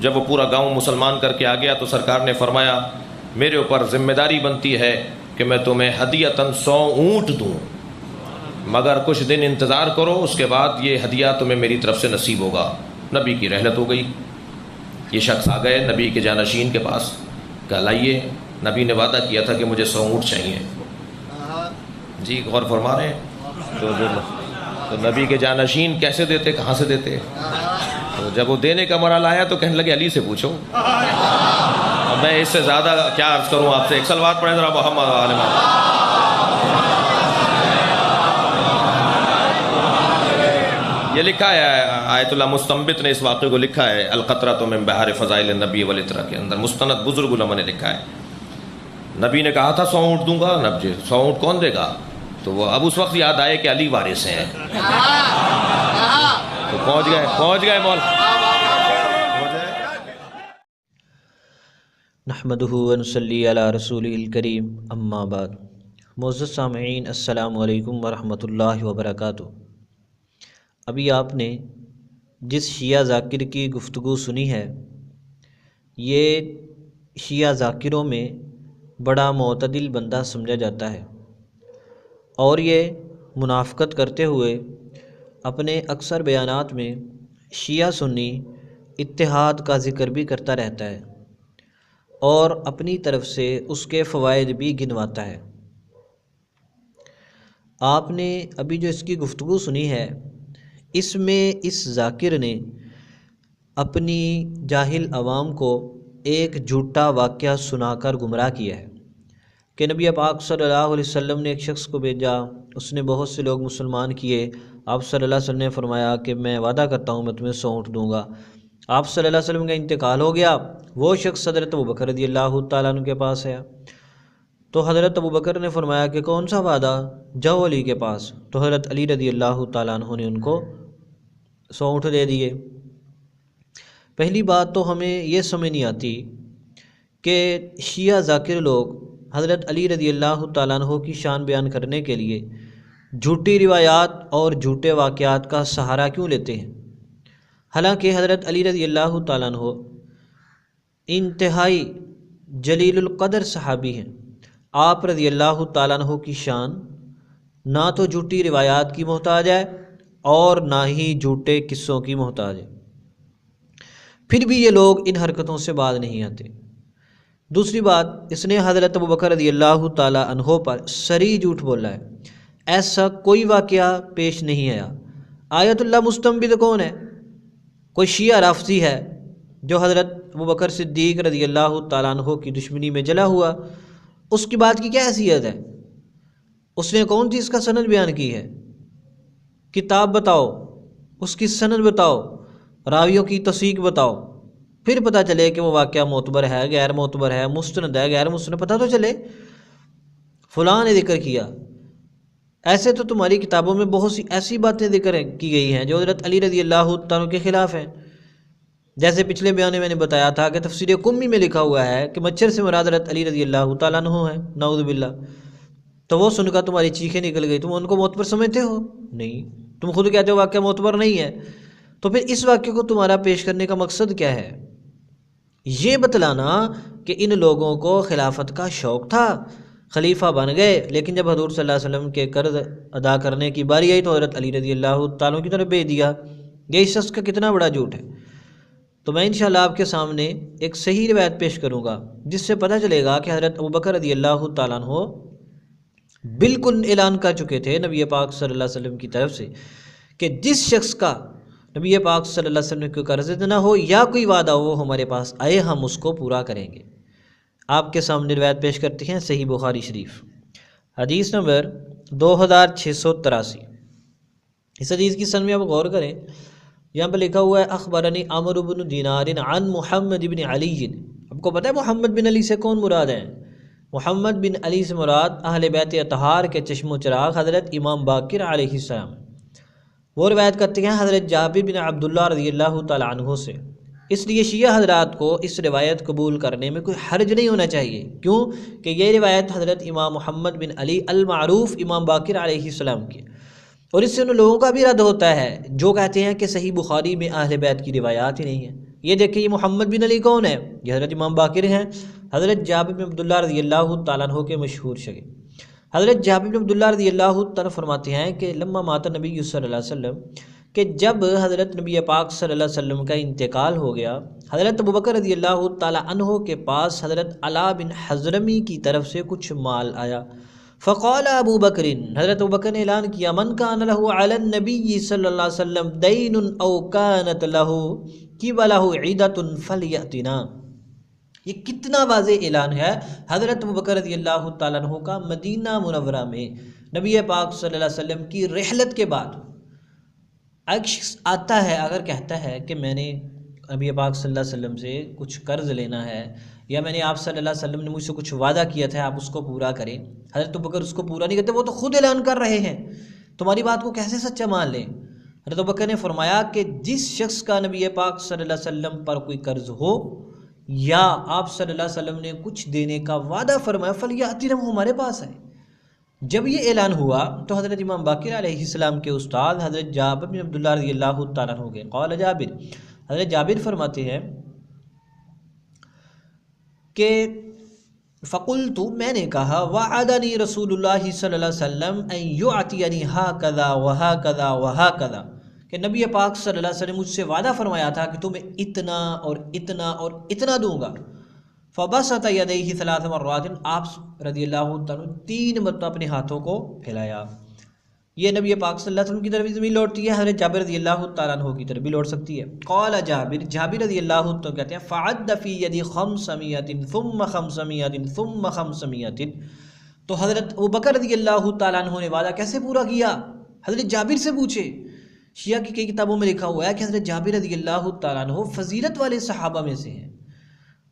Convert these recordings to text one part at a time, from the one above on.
جب وہ پورا گاؤں مسلمان کر کے آ گیا تو سرکار نے فرمایا میرے اوپر ذمہ داری بنتی ہے کہ میں تمہیں ہدیۃً 100 اونٹ دوں، مگر کچھ دن انتظار کرو، اس کے بعد یہ ہدیہ تمہیں میری طرف سے نصیب ہوگا۔ نبی کی رحلت ہو گئی، یہ شخص آ گئے نبی کے جانشین کے پاس، کہا لائیے نبی نے وعدہ کیا تھا کہ مجھے 100 اونٹ چاہیے۔ جی غور فرما رہے ہیں؟ تو نبی کے جانشین کیسے دیتے، کہاں سے دیتے؟ تو جب وہ دینے کا مرحلہ آیا تو کہنے لگے علی سے پوچھو۔ اب میں اس سے زیادہ کیا عرض کروں آپ سے؟ ایک صلوات پڑھیں ذرا محمد آل محمد۔ یہ لکھا ہے آیت اللہ مستنبت نے اس واقعے کو لکھا ہے القطرۃ من بحار فضائل النبی والعطر کے اندر، مستند بزرگ علماء نے لکھا ہے۔ نبی نے کہا تھا 100 اونٹ دوں گا، نبی 100 اونٹ کون دے گا؟ تو وہ اب اس وقت یاد آئے کہ علی وارث ہیں، تو پہنچ گئے مول۔ نحمدہ ونصلی علی رسولہ الکریم، اما بعد۔ معزز سامعین السلام علیکم ورحمۃ اللہ وبرکاتہ۔ ابھی آپ نے جس شیعہ ذاکر کی گفتگو سنی ہے، یہ شیعہ ذاکروں میں بڑا معتدل بندہ سمجھا جاتا ہے، اور یہ منافقت کرتے ہوئے اپنے اکثر بیانات میں شیعہ سنی اتحاد کا ذکر بھی کرتا رہتا ہے اور اپنی طرف سے اس کے فوائد بھی گنواتا ہے۔ آپ نے ابھی جو اس کی گفتگو سنی ہے، اس میں اس ذاکر نے اپنی جاہل عوام کو ایک جھوٹا واقعہ سنا کر گمراہ کیا ہے کہ نبی پاک صلی اللہ علیہ وسلم نے ایک شخص کو بھیجا، اس نے بہت سے لوگ مسلمان کیے۔ آپ صلی اللہ علیہ وسلم نے فرمایا کہ میں وعدہ کرتا ہوں میں تمہیں 100 اونٹ دوں گا۔ آپ صلی اللہ علیہ وسلم کا انتقال ہو گیا، وہ شخص حضرت ابوبکر رضی اللہ تعالیٰ عنہ کے پاس ہے، تو حضرت ابوبکر نے فرمایا کہ کون سا وعدہ؟ جاؤ علی کے پاس۔ تو حضرت علی رضی اللہ تعالیٰ عنہ نے ان کو 100 اونٹ دے دیے۔ پہلی بات تو ہمیں یہ سمجھ نہیں آتی کہ شیعہ ذاکر لوگ حضرت علی رضی اللہ تعالیٰ عنہ کی شان بیان کرنے کے لیے جھوٹی روایات اور جھوٹے واقعات کا سہارا کیوں لیتے ہیں، حالانکہ حضرت علی رضی اللہ تعالیٰ عنہ انتہائی جلیل القدر صحابی ہیں۔ آپ رضی اللہ تعالیٰ عنہ کی شان نہ تو جھوٹی روایات کی محتاج ہے اور نہ ہی جھوٹے قصوں کی محتاج ہے، پھر بھی یہ لوگ ان حرکتوں سے باز نہیں آتے۔ دوسری بات، اس نے حضرت ابوبکر رضی اللہ تعالیٰ عنہ پر صریح جھوٹ بولا ہے، ایسا کوئی واقعہ پیش نہیں آیا۔ آیت اللہ مستنبت کون ہے؟ کوئی شیعہ رافضی ہے جو حضرت ابوبکر صدیق رضی اللہ تعالیٰ عنہ کی دشمنی میں جلا ہوا، اس کی بات کی کیا حیثیت ہے؟ اس نے کون سی اس کا سند بیان کی ہے؟ کتاب بتاؤ، اس کی سند بتاؤ، راویوں کی تصدیق بتاؤ، پھر پتہ چلے کہ وہ واقعہ معتبر ہے، غیر معتبر ہے، مستند ہے، غیر مستند، پتہ تو چلے۔ فلاں نے ذکر کیا، ایسے تو تمہاری کتابوں میں بہت سی ایسی باتیں ذکر کی گئی ہیں جو حضرت علی رضی اللہ تعالیٰ کے خلاف ہیں۔ جیسے پچھلے بیان میں نے بتایا تھا کہ تفسیر قمی میں لکھا ہوا ہے کہ مچھر سے مراد حضرت علی رضی اللہ تعالیٰ عنہ ہے، نعوذ باللہ۔ تو وہ سن کر تمہاری چیخیں نکل گئی، تم ان کو معتبر سمجھتے ہو؟ نہیں، تم خود کہتے ہو واقعہ معتبر نہیں ہے، تو پھر اس واقعے کو تمہارا پیش کرنے کا مقصد کیا ہے؟ یہ بتلانا کہ ان لوگوں کو خلافت کا شوق تھا، خلیفہ بن گئے، لیکن جب حضور صلی اللہ علیہ وسلم کے قرض ادا کرنے کی باری آئی تو حضرت علی رضی اللہ تعالیٰ کی طرف بھیج دیا۔ یہ اس شخص کا کتنا بڑا جھوٹ ہے۔ تو میں انشاءاللہ آپ کے سامنے ایک صحیح روایت پیش کروں گا جس سے پتہ چلے گا کہ حضرت ابوبکر رضی اللہ تعالیٰ عنہ بالکل اعلان کر چکے تھے نبی پاک صلی اللہ علیہ وسلم کی طرف سے کہ جس شخص کا نبی پاک صلی اللہ علیہ وسلم کو قرض نہ ہو یا کوئی وعدہ ہو ہمارے پاس آئے، ہم اس کو پورا کریں گے۔ آپ کے سامنے روایت پیش کرتے ہیں صحیح بخاری شریف، حدیث نمبر 2683۔ اس حدیث کی سند میں آپ غور کریں، یہاں پہ لکھا ہوا ہے اخبرنی عمرو بن دینار عن محمد بن علی۔ آپ کو پتہ ہے محمد بن علی سے کون مراد ہے؟ محمد بن علی سے مراد اہل بیت اطہار کے چشم و چراغ حضرت امام باقر علیہ السلام۔ وہ روایت کرتے ہیں حضرت جابر بن عبداللہ رضی اللہ تعالیٰ عنہ سے۔ اس لیے شیعہ حضرات کو اس روایت قبول کرنے میں کوئی حرج نہیں ہونا چاہیے، کیوں کہ یہ روایت حضرت امام محمد بن علی المعروف امام باقر علیہ السلام کی، اور اس سے ان لوگوں کا بھی رد ہوتا ہے جو کہتے ہیں کہ صحیح بخاری میں اہل بیت کی روایات ہی نہیں ہیں۔ یہ دیکھیں یہ محمد بن علی کون ہے؟ یہ حضرت امام باقر ہیں، حضرت جابر بن عبداللہ رضی اللہ تعالیٰ عنہ کے مشہور شاگرد۔ حضرت جابر بن عبداللہ رضی اللہ تعالیٰ فرماتے ہیں کہ لما مات نبی صلی اللہ علیہ وسلم، کہ جب حضرت نبی پاک صلی اللہ علیہ وسلم کا انتقال ہو گیا، حضرت ابوبکر رضی اللہ تعالیٰ عنہ کے پاس حضرت علا بن حضرمی کی طرف سے کچھ مال آیا۔ فقال ابو بکر، حضرت ابوبکر نے اعلان کیا، من کان لہ علی النبی صلی اللہ علیہ وسلم دین او کانت لہ قبلہ عیدۃ فلیأتنا۔ یہ کتنا واضح اعلان ہے حضرت ابوبکر رضی اللہ تعالیٰ عنہ کا مدینہ منورہ میں نبی پاک صلی اللہ علیہ وسلم کی رحلت کے بعد۔ ایک شخص آتا ہے اگر کہتا ہے کہ میں نے نبی پاک صلی اللہ علیہ وسلم سے کچھ قرض لینا ہے، یا میں نے آپ صلی اللہ علیہ وسلم نے مجھ سے کچھ وعدہ کیا تھا آپ اس کو پورا کریں، حضرت ابوبکر اس کو پورا نہیں کرتے، وہ تو خود اعلان کر رہے ہیں، تمہاری بات کو کیسے سچا مان لیں؟ حضرت ابوبکر نے فرمایا کہ جس شخص کا نبی پاک صلی اللہ علیہ وسلم پر کوئی قرض ہو یا آپ صلی اللہ علیہ وسلم نے کچھ دینے کا وعدہ فرمایا، فلیأتنا، وہ ہمارے پاس آئے۔ جب یہ اعلان ہوا تو حضرت امام باقر علیہ السلام کے استاد حضرت جابر بن عبداللہ رضی اللہ تعالیٰ عنہ گئے۔ قال جابر، حضرت جابر فرماتے ہیں کہ فقلت، میں نے کہا، وعدنی رسول اللہ صلی اللہ علیہ وسلم ان یعطینی ہاکذا وہاکذا وہاکذا، کہ نبی پاک صلی اللہ علیہ وسلم مجھ سے وعدہ فرمایا تھا کہ تمہیں اتنا اور اتنا اور اتنا دوں گا۔ فبسط یدیہ ثلاث مرات، آپ رضی اللہ تعالیٰ 3 مرتبہ اپنے ہاتھوں کو پھیلایا۔ یہ نبی پاک صلی اللہ علیہ وسلم کی طرف بھی زمین لوٹتی ہے، حضرت جابر رضی اللہ تعالیٰ عنہ کی طرف بھی لوٹ سکتی ہے۔ قال جابر، جابر رضی اللہ تعالیٰ کہتے ہیں، فعد فی یدی 500 ثم 500 ثم 500، تو حضرت ابوبکر رضی اللہ تعالیٰ عنہ نے وعدہ کیسے پورا کیا؟ حضرت جابر سے پوچھے۔ شیعہ کی کئی کتابوں میں لکھا ہوا ہے کہ حضرت جابر رضی اللہ تعالیٰ عنہ فضیلت والے صحابہ میں سے ہیں،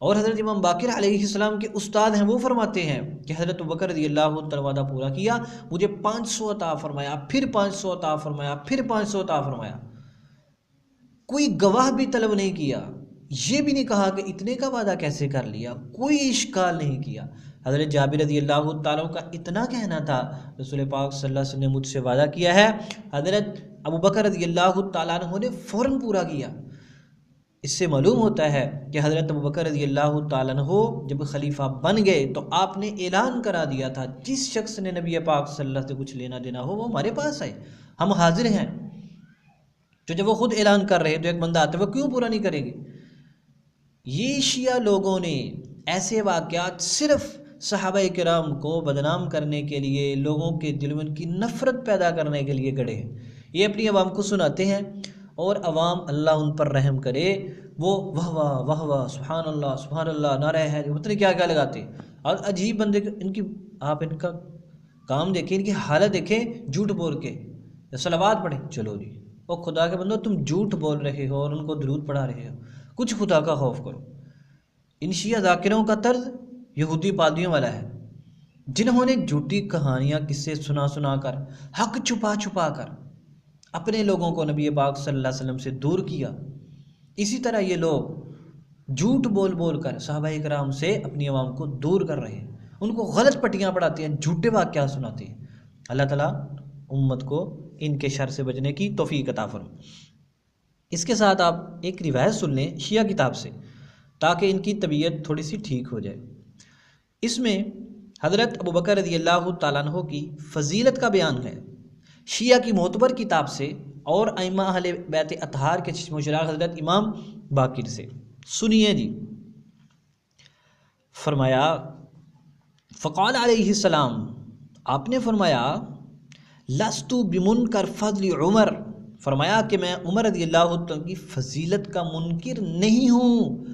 اور حضرت امام باقر علیہ السلام کے استاد ہیں، وہ فرماتے ہیں کہ حضرت ابوبکر رضی اللہ تعالیٰ وعدہ پورا کیا، مجھے 500 عطا فرمایا، پھر 500 عطا فرمایا، پھر 500 عطا فرمایا، کوئی گواہ بھی طلب نہیں کیا، یہ بھی نہیں کہا کہ اتنے کا وعدہ کیسے کر لیا، کوئی اشکال نہیں کیا۔ حضرت جابر رضی اللہ تعالیٰ کا اتنا کہنا تھا، رسول پاک صلی اللہ علیہ وسلم نے مجھ سے وعدہ کیا ہے، حضرت ابوبکر رضی اللہ تعالیٰ عنہ نے فوراً پورا کیا۔ اس سے معلوم ہوتا ہے کہ حضرت ابوبکر رضی اللہ تعالیٰ عنہ جب خلیفہ بن گئے تو آپ نے اعلان کرا دیا تھا، جس شخص نے نبی پاک صلی اللہ علیہ وسلم سے کچھ لینا دینا ہو وہ ہمارے پاس آئے، ہم حاضر ہیں۔ تو جب وہ خود اعلان کر رہے ہیں تو ایک بندہ آتا ہے، وہ کیوں پورا نہیں کریں گے؟ یہ شیعہ لوگوں نے ایسے واقعات صرف صحابہ کرام کو بدنام کرنے کے لیے، لوگوں کے دل میں ان کی نفرت پیدا کرنے کے لیے گڑے ہیں۔ یہ اپنی عوام کو سناتے ہیں اور عوام اللہ ان پر رحم کرے وہ واہ واہ واہ واہ سبحان اللہ نعرہ ہے، پتہ نہیں کیا کیا لگاتے ہیں۔ اور عجیب بندے ان کی، آپ ان کا کام دیکھیں، ان کی حالت دیکھیں، جھوٹ بول کے صلوات پڑھیں، چلو جی او خدا کے بندو تم جھوٹ بول رہے ہو اور ان کو درود پڑھا رہے ہو، کچھ خدا کا خوف کرو۔ ان شیعہ ذاکروں کا طرز یہودی پادریوں والا ہے، جنہوں نے جھوٹی کہانیاں قصے سنا کر، حق چھپا چھپا کر اپنے لوگوں کو نبی پاک صلی اللہ علیہ وسلم سے دور کیا۔ اسی طرح یہ لوگ جھوٹ بول بول کر صحابہ کرام سے اپنی عوام کو دور کر رہے ہیں، ان کو غلط پٹیاں پڑھاتے ہیں، جھوٹے واقعات سناتے ہیں۔ اللہ تعالیٰ امت کو ان کے شر سے بچنے کی توفیق عطا فرمائے۔ اس کے ساتھ آپ ایک روایت سن لیں شیعہ کتاب سے تاکہ ان کی طبیعت تھوڑی سی ٹھیک ہو جائے۔ اس میں حضرت ابوبکر رضی اللہ تعالیٰ عنہ کی فضیلت کا بیان ہے شیعہ کی معتبر کتاب سے اور ائمہ اہل بیت اطہار کے چشم و چراغ حضرت امام باقر سے۔ سنیے جی، فرمایا فقال علیہ السلام، آپ نے فرمایا لست بمنکر فضل عمر، فرمایا کہ میں عمر رضی اللہ عنہ کی فضیلت کا منکر نہیں ہوں،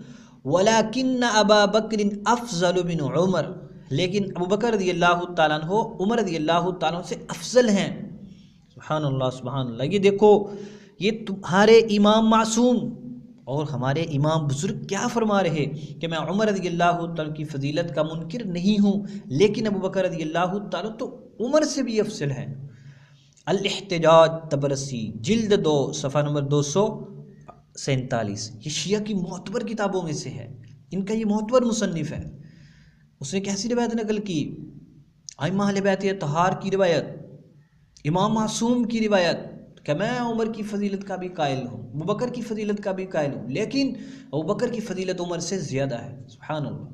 ولیکن ابا بکر افضل من عمر، لیکن ابوبکر رضی اللہ تعالیٰ عنہ عمر رضی اللہ تعالیٰ عنہ سے افضل ہیں۔ سبحان اللہ سبحان اللہ۔ یہ دیکھو، یہ تمہارے امام معصوم اور ہمارے امام بزرگ کیا فرما رہے کہ میں عمر رضی اللہ تعالیٰ کی فضیلت کا منکر نہیں ہوں، لیکن ابوبکر رضی اللہ تعالیٰ تو عمر سے بھی افضل ہیں۔ الاحتجاج تبرسی جلد 2 صفحہ نمبر 247، یہ شیعہ کی معتبر کتابوں میں سے ہے، ان کا یہ معتبر مصنف ہے۔ اس نے کیسی روایت نقل کی؟ ائمہ اہل بیت اطہار کی روایت، امام معصوم کی روایت، کہ میں عمر کی فضیلت کا بھی قائل ہوں، ابوبکر کی فضیلت کا بھی قائل ہوں، لیکن ابوبکر کی فضیلت عمر سے زیادہ ہے، سبحان اللہ۔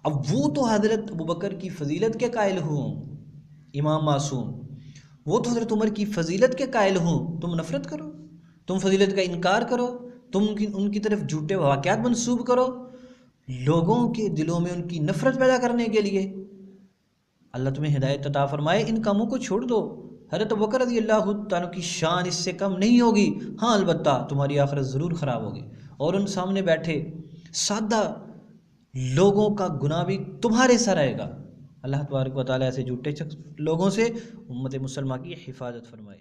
اب وہ تو حضرت ابوبکر کی فضیلت کے قائل ہوں، امام معصوم، وہ تو حضرت عمر کی فضیلت کے قائل ہوں، تم نفرت کرو، تم فضیلت کا انکار کرو، تم ان کی طرف جھوٹے واقعات منسوب کرو لوگوں کے دلوں میں ان کی نفرت پیدا کرنے کے لیے۔ اللہ تمہیں ہدایت عطا فرمائے، ان کاموں کو چھوڑ دو۔ حضرت ابوبکر رضی اللہ تعالیٰ کی شان اس سے کم نہیں ہوگی، ہاں البتہ تمہاری آخرت ضرور خراب ہوگی، اور ان سامنے بیٹھے سادہ لوگوں کا گناہ بھی تمہارے سر آئے گا۔ اللہ تبارک و تعالیٰ ایسے جھوٹے لوگوں سے امت مسلمہ کی حفاظت فرمائے۔